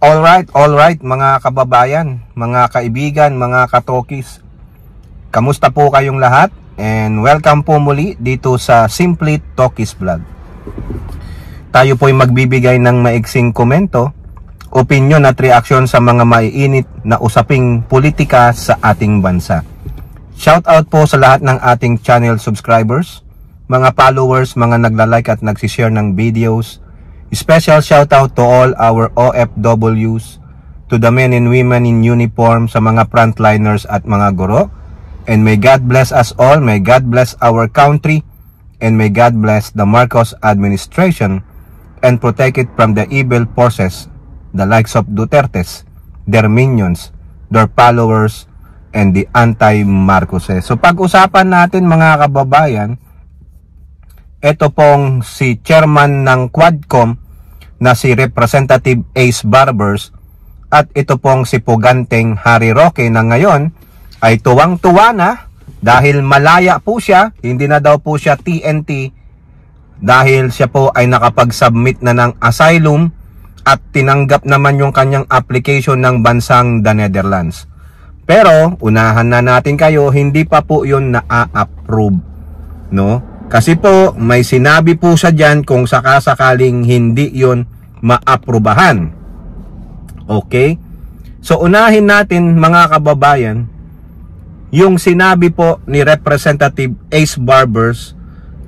Alright mga kababayan, mga kaibigan, mga katokis. Kamusta po kayong lahat? And welcome po muli dito sa Simply Tokis Vlog. Tayo po ay magbibigay ng maiksing komento, opinion at reaksyon sa mga maiinit na usaping politika sa ating bansa. Shout out po sa lahat ng ating channel subscribers, mga followers, mga nagla-like at nagsishare ng videos. Special shout out to all our OFWs, to the men and women in uniform, sa mga frontliners at mga guro. And may God bless us all, may God bless our country, and may God bless the Marcos administration and protect it from the evil forces, the likes of Dutertes, their minions, their followers, and the anti-Marcoses. So pag-usapan natin mga kababayan, ito pong si chairman ng Quadcom na si Representative Ace Barbers at ito pong si Puganteng Harry Roque na ngayon ay tuwang-tuwa na dahil malaya po siya, hindi na daw po siya TNT dahil siya po ay nakapag-submit na ng asylum at tinanggap naman yung kanyang application ng bansang the Netherlands. Pero unahan na natin kayo, hindi pa po yun na-approve, no? Kasi po may sinabi po siya dyan kung sakasakaling hindi yun maaprubahan. Okay? So unahin natin mga kababayan yung sinabi po ni Representative Ace Barbers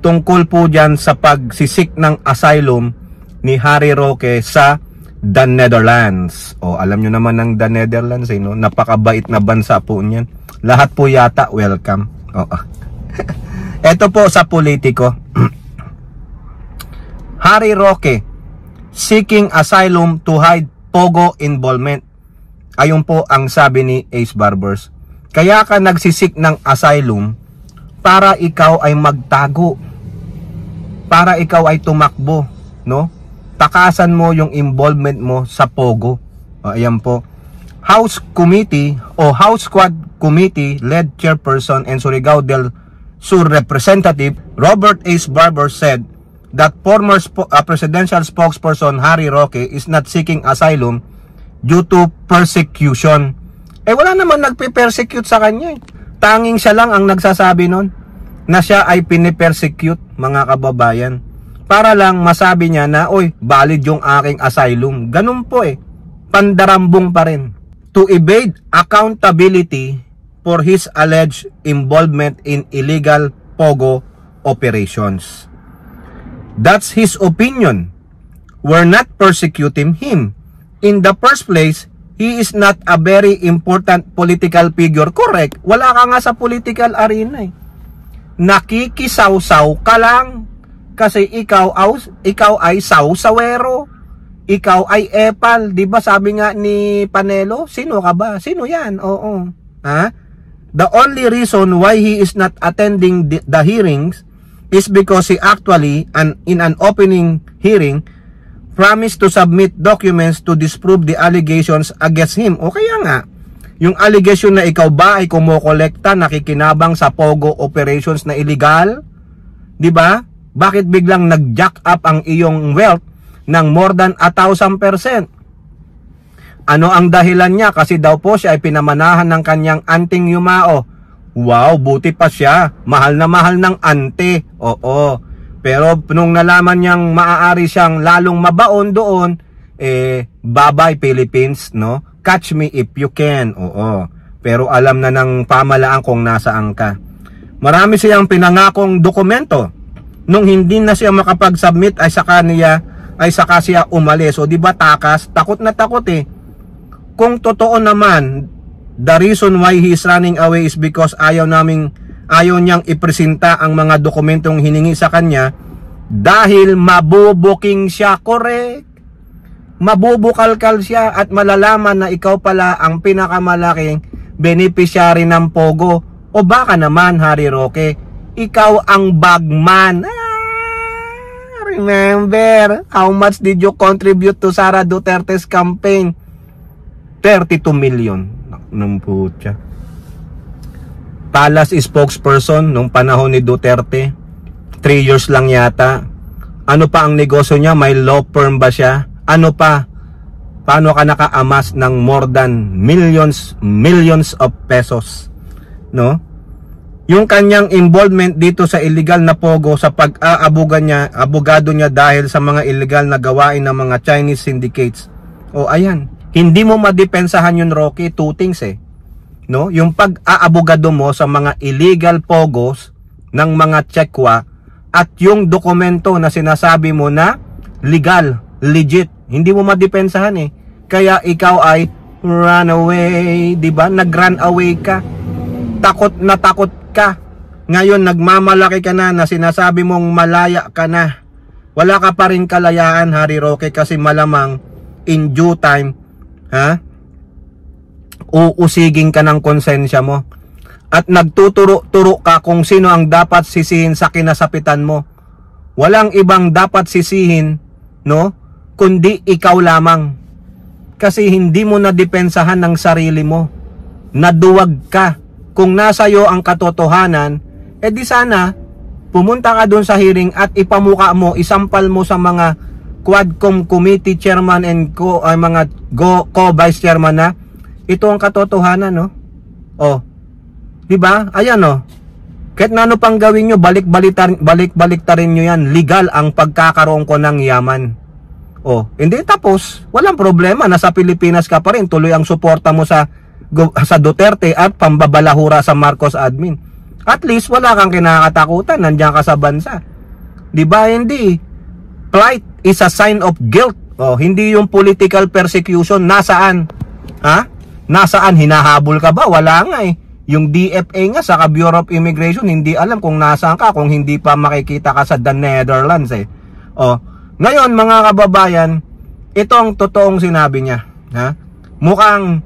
tungkol po dyan sa pagsisik ng asylum ni Harry Roque sa the Netherlands. O alam nyo naman ng the Netherlands, no? Napakabait na bansa po niyan. Lahat po yata welcome. Ito po sa politiko. Harry Roque seeking asylum to hide Pogo involvement. Ayun po ang sabi ni Ace Barbers. Kaya ka nagsisik ng asylum para ikaw ay magtago. Para ikaw ay tumakbo, no? Takasan mo yung involvement mo sa Pogo. Ayan po. House Committee o House Squad Committee led chairperson and Surigao del Sur Representative Robert Ace Barber said that former presidential spokesperson Harry Roque is not seeking asylum due to persecution. Wala naman nagpe-persecute sa kanya. Tanging siya lang ang nagsasabi nun na siya ay pinipersecute mga kababayan. Para lang masabi niya na, oy, valid yung aking asylum. Ganun po pandarambong pa rin. To evade accountability for his alleged involvement in illegal Pogo operations. That's his opinion. We're not persecuting him. In the first place, he is not a very important political figure. Correct. Wala ka nga sa political arena. Nakikisaw-saw ka lang. Kasi ikaw ay saw-sawero. Ikaw ay epal. Diba sabi nga ni Panelo, sino ka ba? Sino yan? Oo. Ha? The only reason why he is not attending the hearings is because he actually, in an opening hearing, promised to submit documents to disprove the allegations against him. O kaya nga, yung allegation na ikaw ba ay kumokolekta, nakikinabang sa Pogo operations na illegal? Diba? Bakit biglang nag-jack up ang iyong wealth ng more than 1,000%? Ano ang dahilan niya? Kasi daw po siya ay pinamanahan ng kanyang anting yumao. Wow, buti pa siya. Mahal na mahal ng ante. Oo. Pero nung nalaman niyang maaari siyang lalong mabaon doon, bye-bye Philippines, no? Catch me if you can. Oo. Pero alam na ng pamalaan kung nasaan ka. Marami siyang pinangakong dokumento. Nung hindi na siya makapag-submit ay saka siya umalis. O di ba takas? Takot na takot Kung totoo naman, the reason why he is running away is because ayaw niyang ipresenta ang mga dokumentong hiningi sa kanya dahil mabubuking siya. Correct. Mabubukalkal siya at malalaman na ikaw pala ang pinakamalaking beneficiary ng Pogo. O baka naman, Harry Roque, ikaw ang bagman. Remember, how much did you contribute to Sara Duterte's campaign? 32 million. Nang putya. Palace spokesperson nung panahon ni Duterte. 3 years lang yata. Ano pa ang negosyo niya? May law firm ba siya? Ano pa? paano ka nakaamas ng more than millions of pesos, no? Yung kanyang involvement dito sa illegal na pogo sa abogado niya dahil sa mga illegal na gawain ng mga Chinese syndicates. O ayan, hindi mo madepensahan yun, Roque, two things no? Yung pag-aabogado mo sa mga illegal pogos ng mga Chekwa at yung dokumento na sinasabi mo na legal, legit, hindi mo madepensahan Kaya ikaw ay run away, di ba? Nag-run away ka. Takot na takot ka. Ngayon nagmamalaki ka na sinasabi mong malaya ka na. Wala ka pa rin kalayaan, Harry Roque, kasi malamang in due time, uusigin ka ng konsensya mo. At nagtuturo-turo ka kung sino ang dapat sisihin sa kinasapitan mo. Walang ibang dapat sisihin, no? Kundi ikaw lamang. Kasi hindi mo nadepensahan ng sarili mo. Naduwag ka. Kung nasa iyo ang katotohanan, di sana pumunta ka doon sa hearing at ipamuka mo, isampal mo sa mga Quadcom committee chairman and mga co-vice chairman na ito ang katotohanan, no? Di ba? Ayan, kahit na ano pang gawin nyo, balik-baliktarin nyo yan. Legal ang pagkakaroon ko ng yaman. Hindi tapos, walang problema. Nasa Pilipinas ka pa rin. Tuloy ang suporta mo sa Duterte at pambabalahura sa Marcos admin. At least wala kang kinakatakutan, nandiyan ka sa bansa. Di ba? Hindi. Plight is a sign of guilt. Hindi yung political persecution. Nasaan? Nasaan? Hinahabol ka ba? Wala nga Yung DFA nga sa Bureau of Immigration, hindi alam kung nasaan ka, kung hindi pa makikita ka sa the Netherlands Ngayon mga kababayan, ito ang totoong sinabi niya. Mukhang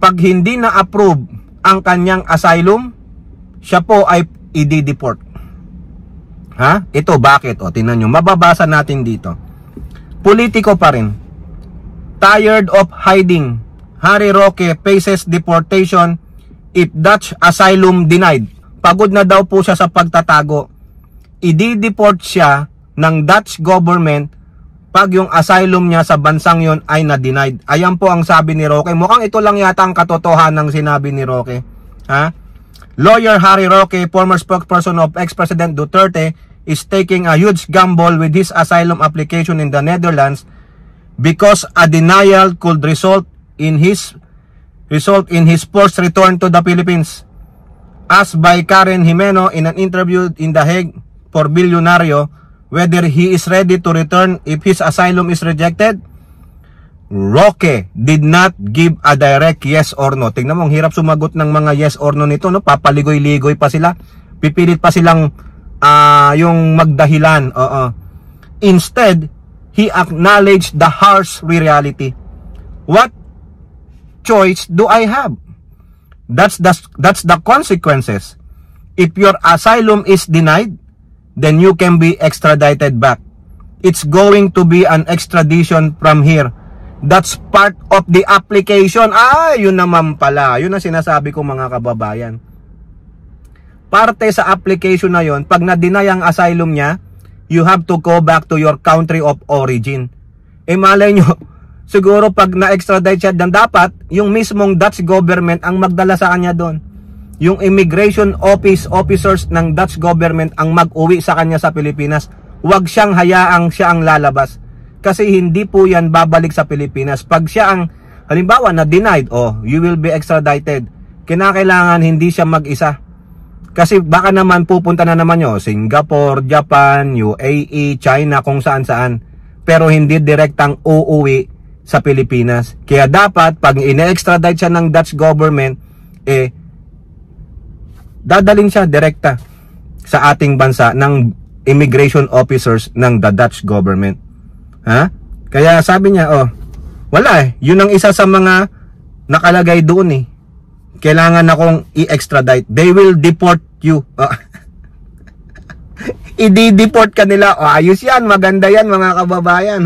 pag hindi na-approve ang kanyang asylum, siya po ay i-deport. Ito bakit? Tingnan nyo, mababasa natin dito. Politiko pa rin. Tired of hiding, Harry Roque faces deportation if Dutch asylum denied. Pagod na daw po siya sa pagtatago. I-deport siya ng Dutch government pag yung asylum niya sa bansang yon ay na-denied. Ayan po ang sabi ni Roque. Mukhang ito lang yata ang katotohanan ng sinabi ni Roque. Lawyer Harry Roque, former spokesperson of ex-President Duterte, is taking a huge gamble with his asylum application in the Netherlands because a denial could result in his forced return to the Philippines. Asked by Karen Jimeno in an interview in The Hague for Bilyonaryo whether he is ready to return if his asylum is rejected, Roque did not give a direct yes or no. Tingnan mo, ang hirap sumagot ng mga yes or no nito, no? Papaligoy-ligoy pa sila. Pipilit pa silang yung magdahilan. Instead, he acknowledged the harsh reality. What choice do I have? That's the consequences. If your asylum is denied, then you can be extradited back. It's going to be an extradition from here. That's part of the application. Yun naman pala. Yun ang sinasabi ko mga kababayan. Parte sa application na yun, pag na-deny ang asylum niya, you have to go back to your country of origin. Malay nyo, siguro pag na-extradite siya, dan dapat yung mismong Dutch government ang magdala sa kanya doon. Yung immigration officers ng Dutch government ang mag-uwi sa kanya sa Pilipinas. Huwag siyang hayaang siya ang lalabas. Kasi hindi po yan babalik sa Pilipinas. Pag siya ang, halimbawa, na-denied, you will be extradited. Kinakailangan hindi siya mag-isa. Kasi baka naman pupunta na naman nyo, Singapore, Japan, UAE, China, kung saan-saan. Pero hindi direktang uuwi sa Pilipinas. Kaya dapat, pag ine-extradite siya ng Dutch government, dadalhin siya direkta sa ating bansa ng immigration officers ng the Dutch government. Kaya sabi niya, wala yun ang isa sa mga nakalagay doon Kailangan akong i-extradite. They will deport you. I-deport ka nila. Ayos yan, maganda yan mga kababayan,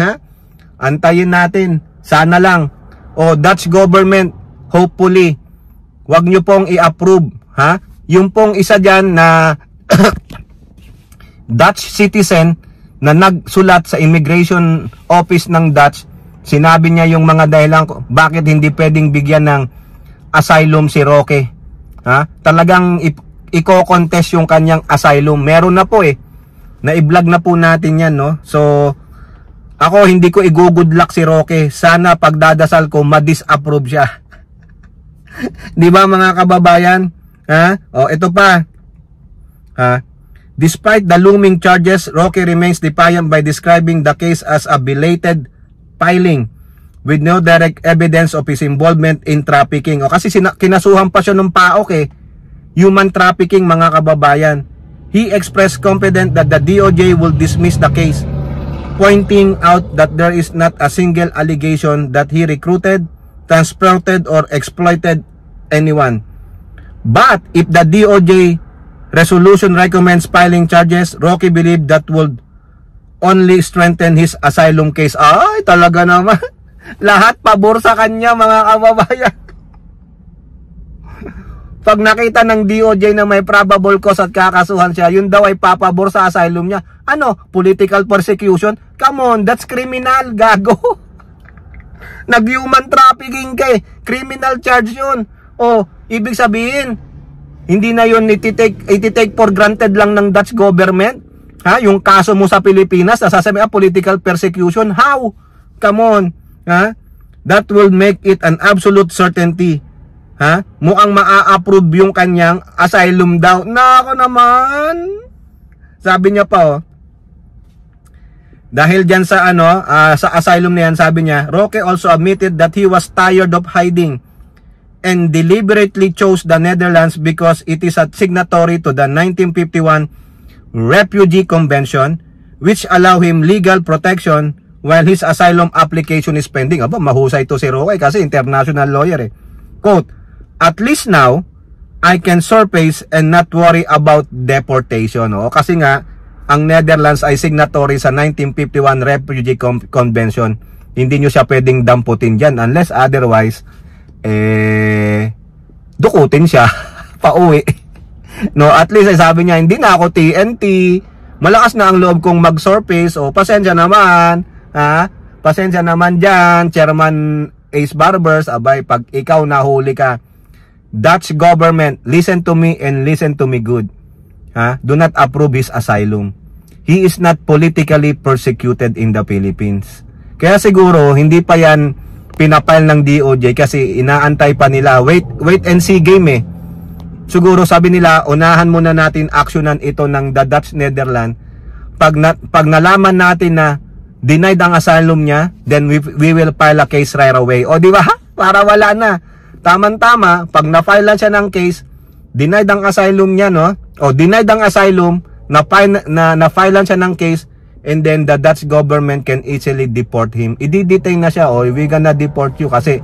Antayin natin. Sana lang. Dutch government, hopefully, wag nyo pong i-approve, Yung pong isa dyan na Dutch citizen na nagsulat sa immigration office ng Dutch Sinabi niya yung mga dahilan ko bakit hindi pwedeng bigyan ng asylum si Roque. Ha? Talagang i-contest yung kanyang asylum. Meron na po na-i-vlog na po natin yan, no? So, ako hindi ko i-good luck si Roque. Sana pagdadasal ko ma-disapprove siya. Di ba mga kababayan? Ha? O, ito pa. Ha? Despite the looming charges, Roque remains defiant by describing the case as a belated filing with no direct evidence of his involvement in trafficking. O kasi kinasuhan pa siya ng PAOK human trafficking mga kababayan. He expressed confidence that the DOJ will dismiss the case, pointing out that there is not a single allegation that he recruited, transported, or exploited anyone. But if the DOJ resolution recommends filing charges, Roque believed that would only strengthen his asylum case. Ay, talaga naman. Lahat pabor sa kanya mga kababayan. Pag nakita ng DOJ na may probable cause at kakasuhan siya, yun daw ay papabor sa asylum niya. Ano? Political persecution? Come on, that's criminal, gago. Nag-human trafficking ka criminal charge yun. O, ibig sabihin, hindi na yun ititake for granted lang ng Dutch government. Ha? Yung kaso mo sa Pilipinas, nasasabi political persecution. How? Come on. Ha? That will make it an absolute certainty. Ha? Mukhang maa-approve yung kanyang asylum daw. Nako naman. Sabi niya pa dahil dyan sa sa asylum na yan, sabi niya, Roque also admitted that he was tired of hiding and deliberately chose the Netherlands because it is a signatory to the 1951 Refugee Convention, which allow him legal protection while his asylum application is pending. Aba, mahusay to si Roque kasi international lawyer Quote, at least now, I can surface and not worry about deportation. Kasi nga, ang Netherlands ay signatory sa 1951 Refugee Convention. Hindi nyo siya pwedeng damputin dyan unless otherwise, dukutin siya pauwi. No, at least ay sabi niya, hindi na ako TNT, malakas na ang loob kong mag-surface. Pasensya naman, ha? Pasensya naman dyan, Chairman Ace Barbers. Abay, pag ikaw nahuli ka, Dutch government, listen to me and listen to me good. Ha? Do not approve his asylum. He is not politically persecuted in the Philippines. Kaya siguro, hindi pa yan pinapile ng DOJ kasi inaantay pa nila. Wait and see game Siguro sabi nila, unahan muna natin actionan ito ng the Dutch Netherlands. Pag nalaman natin na denied ang asylum niya, then we will file a case right away. O di ba? Para wala na. Tama-tama, pag na-file lang siya ng case, denied ang asylum niya, no? O denied ang asylum, na-file lang siya ng case, and then the Dutch government can easily deport him. I-detain na siya, we gonna deport you kasi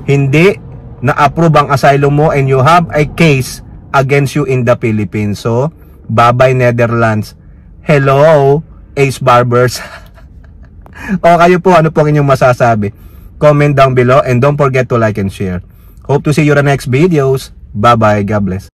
hindi na-approve ang asylum mo and you have a case against you in the Philippines. So, bye-bye Netherlands. Hello, Ace Barbers. O kayo po, ano po inyong masasabi? Comment down below and don't forget to like and share. Hope to see you in the next videos. Bye-bye. God bless.